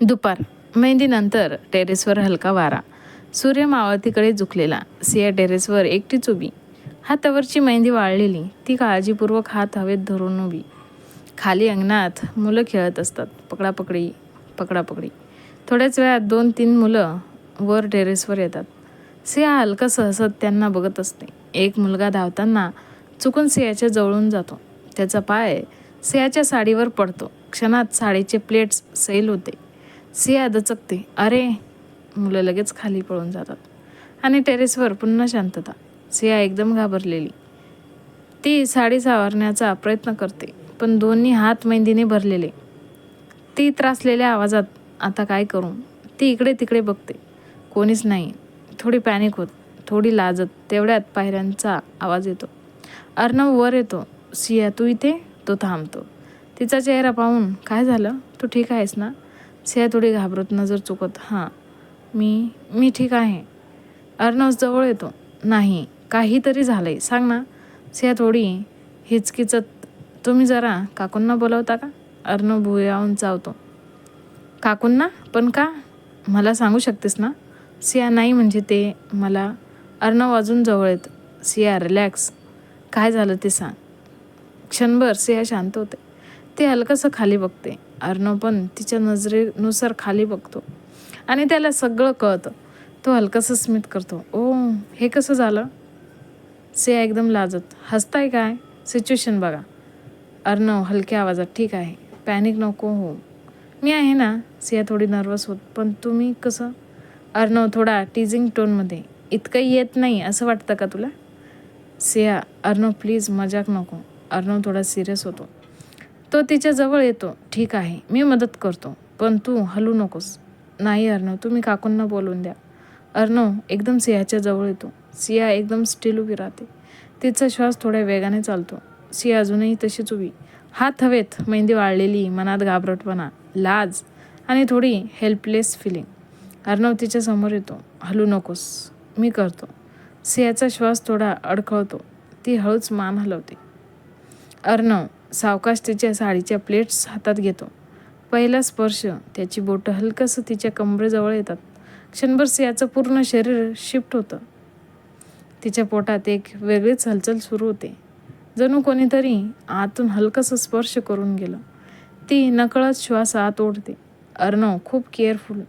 दुपार. मेहंदीनंतर टेरेसवर हलका वारा. सूर्य मावळतीकडे झुकलेला. सिया टेरेसवर एकटीच उभी. हातावरची मेहंदी वाळलेली. ती काळजीपूर्वक हात हवेत धरून उभी. खाली अंगणात मुलं खेळत असतात. पकडापकडी पकडापकडी. थोड्याच वेळात 2-3 मुलं वर टेरेसवर येतात. सिया हलकं हसत त्यांना बघत असते. एक मुलगा धावताना चुकून सियाच्या जवळून जातो. त्याचा पाय सियाच्या साडीवर पडतो. क्षणात साडीचे प्लेट्स सैल होते. सिया दचकते. अरे. मुलं लगेच खाली पळून जातात आणि टेरेसवर पुन्हा शांतता. सिया एकदम घाबरलेली. ती साडी सावरण्याचा प्रयत्न करते, पण दोन्ही हात मेहंदीने भरलेले. ती त्रासलेल्या आवाजात आता काय करू? ती इकडे तिकडे बघते. कोणीच नाही. थोडी पॅनिक होत, थोडी लाजत. तेवढ्यात पायऱ्यांचा आवाज येतो. अर्णव वर येतो. सिया तू इथे? तो थांबतो. तिचा चेहरा पाहून काय झालं? तू ठीक आहेस ना? सिया थोडी घाबरत नजर चुकत. हां मी ठीक आहे. अर्णव जवळ येतो. नाही काहीतरी झालंय, सांग ना. सिया थोडी हिचकिचत. तुम्ही जरा काकूंना बोलावता का? अर्णव भुयावून चावतो. काकूंना? पण का? मला सांगू शकतेस ना? सिया नाही म्हणजे ते मला. अर्णव अजून जवळ येतो. सिया रिलॅक्स. काय झालं ते सांग. क्षणभर सिया शांत होते. ती हलकंसं खाली बघते. अर्णव पण तिच्या नजरेनुसार खाली बघतो आणि त्याला सगळं कळतं. तो हलकंसं स्मित करतो. ओ हे कसं झालं? सिया एकदम लाजत. हसताय काय? सिच्युएशन बघा. अर्णव हलक्या आवाजात. ठीक आहे, पॅनिक नको हो. मी आहे ना. सिया थोडी नर्वस होत. पण तुम्ही कसं? अर्णव थोडा टीजिंग टोनमध्ये. इतकं येत नाही असं वाटतं का तुला? सिया. अर्णव प्लीज मजाक नको. अर्णव थोडा सिरियस होतो. तो तिच्या जवळ येतो. ठीक आहे, मी मदत करतो, पण तू हलू नकोस. नाही अर्णव, तुम्ही काकूंना बोलवून द्या. अर्णव एकदम सियाच्या जवळ येतो. सिया एकदम स्टिल उभी राहते. तिचा श्वास थोड्या वेगाने चालतो. सिया अजूनही तशीच उभी. हात हवेत, मेहंदी वाळलेली. मनात घाबरटपणा, लाज आणि थोडी हेल्पलेस फिलिंग. अर्णव तिच्या समोर येतो. हलू नकोस, मी करतो. सियाचा श्वास थोडा अडखळतो. ती हळूच मान हलवते. अर्णव सावकाश तिच्या साडीच्या प्लेट्स हातात घेतो. पहिला स्पर्श. त्याची बोटं हलकंसं तिच्या कमरेजवळ येतात. क्षणभर सियाचं पूर्ण शरीर शिफ्ट होतं. तिच्या पोटात एक वेगळीच हलचल सुरू होते. जणू कोणीतरी आतून हलकंसं स्पर्श करून गेलं. ती नकळत श्वास आत ओढते. अर्णव खूप केअरफुल.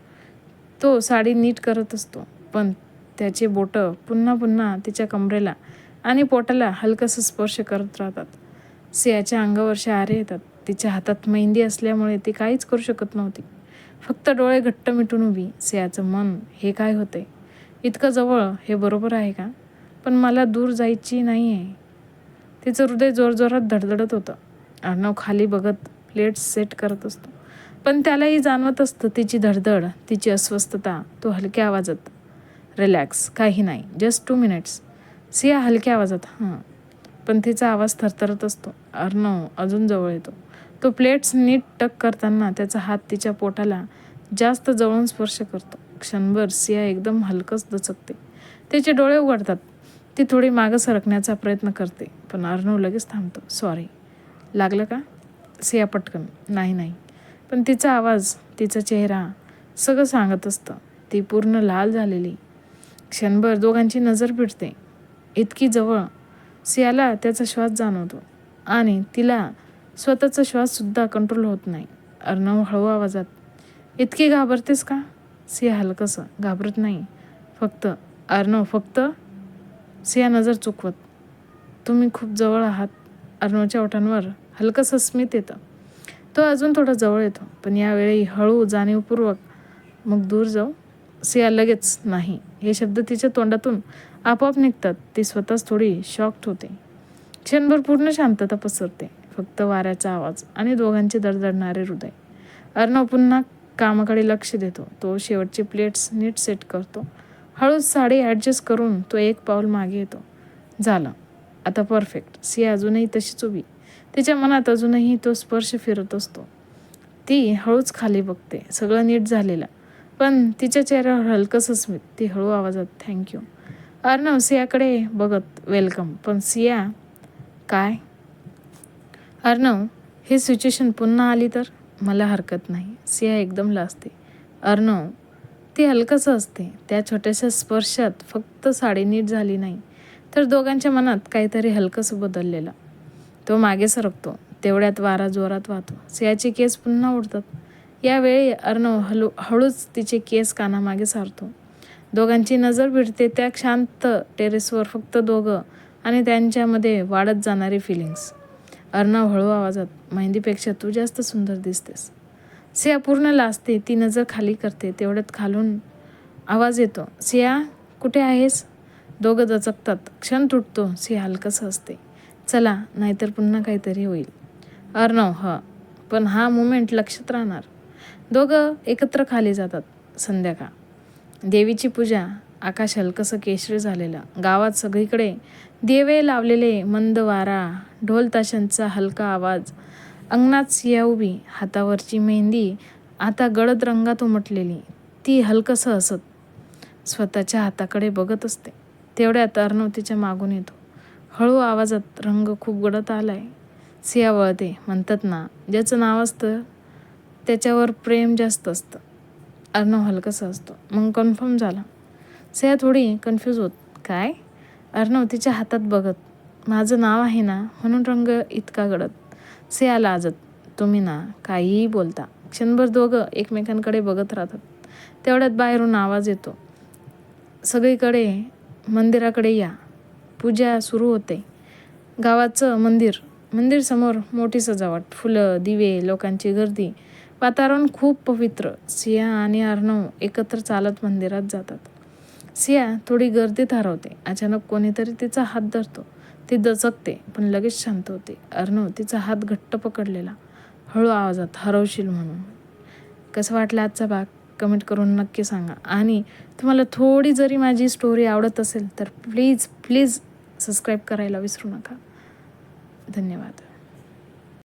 तो साडी नीट करत असतो, पण त्याचे बोटं पुन्हा पुन्हा तिच्या कमरेला आणि पोटाला हलकंसं स्पर्श करत राहतात. सियाच्या अंगावर शहारे येतात. तिच्या हातात मेहंदी असल्यामुळे ती काहीच करू शकत नव्हती. फक्त डोळे घट्ट मिटून उभी. सियाचं मन, हे काय होतंय? इतकं जवळ, हे बरोबर आहे का? पण मला दूर जायची नाही आहे. तिचं हृदय जोरजोरात धडधडत होतं. अर्णव खाली बघत प्लेट्स सेट करत असतो, पण त्यालाही जाणवत असतं तिची धडधड, तिची अस्वस्थता. तो हलक्या आवाजात. रिलॅक्स, काही नाही, जस्ट 2 मिनिट्स. सिया हलक्या आवाजात. हां. पण तिचा आवाज थरथरत असतो. अर्णव अजून जवळ येतो. तो प्लेट्स नीट टक करताना त्याचा हात तिच्या पोटाला जास्त जवळून स्पर्श करतो. क्षणभर सिया एकदम हलकंच दचकते. तिचे डोळे उघडतात. ती थोडी मागं सरकण्याचा प्रयत्न करते, पण अर्णव लगेच थांबतो. सॉरी. लागलं का? सिया पटकन. नाही. पण तिचा आवाज, तिचा चेहरा सगळं सांगत असतं. ती पूर्ण लाल झालेली. क्षणभर दोघांची नजर भिडते. इतकी जवळ. सियाला त्याचा श्वास जाणवतो आणि तिला स्वतःचा श्वाससुद्धा कंट्रोल होत नाही. अर्णव हळू आवाजात. इतकी घाबरतेस का? सिया हलकंसं. घाबरत नाही, फक्त. अर्णव फक्त. सिया नजर चुकवत. तुम्ही खूप जवळ आहात. अर्णवच्या ओठांवर हलकंसं स्मित येतं. तो अजून थोडा जवळ येतो, पण यावेळी हळू, जाणीवपूर्वक. मग दूर जाऊ? सिया लगेच. नाही. हे शब्द तिच्या तोंडातून आपोआप निघतात. ती स्वतःच थोडी शॉक्ड होते. क्षणभर पूर्ण शांतता पसरते. फक्त वाऱ्याचा आवाज आणि दोघांचे धडधडणारे हृदय. अर्णव पुन्हा कामाकडे लक्ष देतो. तो शेवटचे प्लेट्स नीट सेट करतो. हळूच साडी ॲडजस्ट करून तो एक पाऊल मागे येतो. झालं आता, परफेक्ट. सिया अजूनही तशीच उभी. तिच्या मनात अजूनही तो स्पर्श फिरत असतो. ती हळूच खाली बघते. सगळं नीट झालेलं, पण तिच्या चेहऱ्यावर हलकंसं स्मित. ती हळू आवाजात. थँक्यू. अर्णव सियाकडे बघत. वेलकम. पण सिया. काय? अर्णव, ही सिच्युएशन पुन्हा आली तर? मला हरकत नाही. सिया एकदम लाजते. अर्णव, ती हलकंसं असते. त्या छोट्याशा स्पर्शात फक्त साडी नीट झाली नाही, तर दोघांच्या मनात काहीतरी हलकंसं बदललेलं. तो मागे सरकतो. तेवढ्यात वारा जोरात वाहतो. सियाचे केस पुन्हा उडतात. यावेळी अर्णव हळूच तिचे केस कानामागे सारतो. दोघांची नजर भिडते. त्या शांत टेरेसवर फक्त दोघं आणि त्यांच्यामध्ये वाढत जाणारी फिलिंग्स. अर्णव हळू आवाजात, मेहंदीपेक्षा तू जास्त सुंदर दिसतेस. सिया पूर्ण लाजते. ती नजर खाली करते. तेवढ्यात खालून आवाज येतो, सिया कुठे आहेस? दोघं दचकतात. क्षण तुटतो. सिया हलकंसं असते, चला नाहीतर पुन्हा काहीतरी होईल. अर्णव, पण हा मुमेंट लक्षात राहणार. दोघं एकत्र खाली जातात. संध्याकाळ, देवीची पूजा. आकाश हलकंसं केशरी झालेलं. गावात सगळीकडे दिवे लावलेले. मंद वारा, ढोल ताशांचा हलका आवाज. अंगणात सिया उभी, हातावरची मेहंदी आता गडद रंगात उमटलेली. ती हलकंसं हसत स्वतःच्या हाताकडे बघत असते. तेवढ्यात अर्णव तिच्या मागून येतो. हळू आवाजात, रंग खूप गडद आलाय. सिया वळते. म्हणतात ना, ज्याचं नाव असतं त्याच्यावर प्रेम जास्त असतं. अर्णव हलकंसं असतो, मग कन्फर्म झालं? सिया थोडी कन्फ्यूज होत. काय? अर्णव तिच्या हातात बघत, माझं नाव आहे ना म्हणून रंग इतका गडद. सिया लाजत, तुम्ही ना काहीही बोलता. क्षणभर दोघं एकमेकांकडे बघत राहतात. तेवढ्यात बाहेरून आवाज येतो, सगळीकडे मंदिराकडे या, पूजा सुरू होते. गावाचं मंदिर समोर मोठी सजावट, फुलं, दिवे, लोकांची गर्दी. वातावरण खूप पवित्र. सिया आणि अर्णव एकत्र चालत मंदिरात जातात. सिया थोडी गर्दीत हरवते. अचानक कोणीतरी तिचा हात धरतो. ती दचकते, पण लगेच शांत होते. अर्णव तिचा हात घट्ट पकडलेला. हळू आवाजात, हरवशील म्हणून. कसं वाटलं आजचा भाग? कमेंट करून नक्की सांगा. आणि तुम्हाला थोडी जरी माझी स्टोरी आवडत असेल तर प्लीज सबस्क्राईब करायला विसरू नका. धन्यवाद.